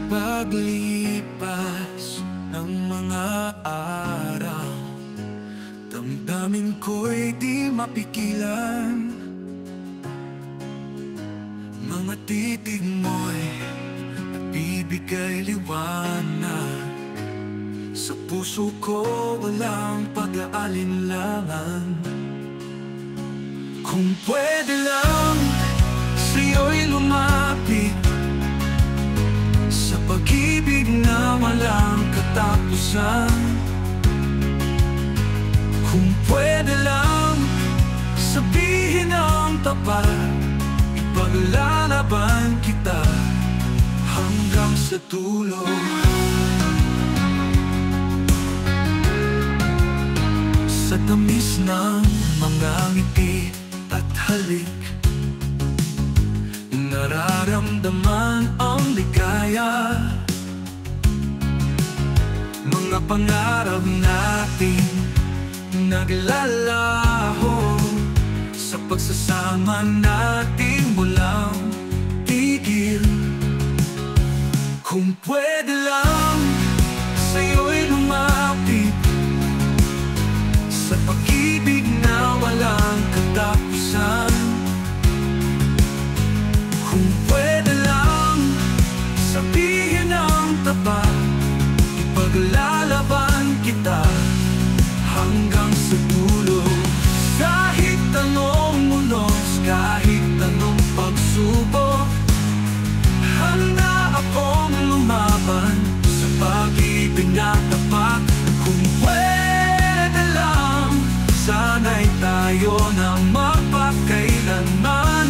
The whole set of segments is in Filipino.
paglipas ng mga araw, damdamin ko'y di mapigilan. Mga titig mo'y nagbibigay liwanag. Sa puso ko walang pag-aalinlangan. Kung pwede lang sa'yo'y lumapit, sa pag-ibig na walang katapusan. Kung pwede lang sabihin ang tapat, ipaglalaban kita hanggang sa dulo. Sa tamis ng mga ngiti at halik, nararamdaman ang ligaya. Mga pangarap natin naglalaho, sa pagsasama natin walang tigil. Kung pwede lang sa'yo'y lumapit, sa pag-ibig na walang katapusan. Kung pwede lang sabihin ang tapat, ipaglalaban kita hanggang sa dulo. Kahit anong unos, kahit anong pagsubok, handa akong lumaban sa pag-ibig na tapat. Kung pwede lang, sana'y tayo na magpakailanman.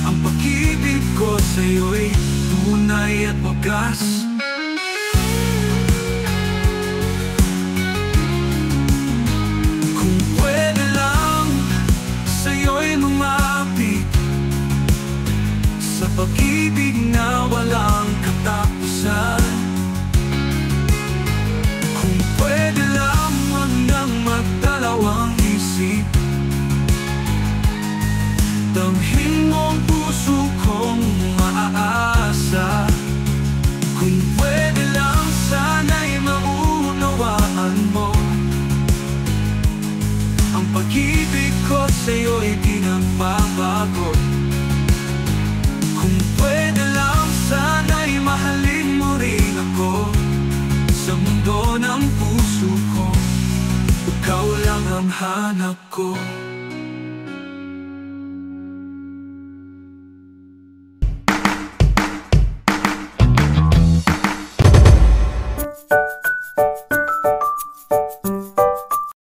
Ang pag-ibig ko sa'yo'y tunay at wagas. Kung pwede lang sa'yo'y lumapit, sa pag-ibig na walang katapusan. Kung pwede lang wag nang magdalawang isip, damhin mo ang puso kong maaasa. Kung pwede lang sana'y maunawaan mo, ang pag-ibig ko sa'yo'y di nagbabago. Kung pwede lang sana'y mahalin mo rin ako. Sa mundo ng puso ko, ikaw lang ang hanap ko.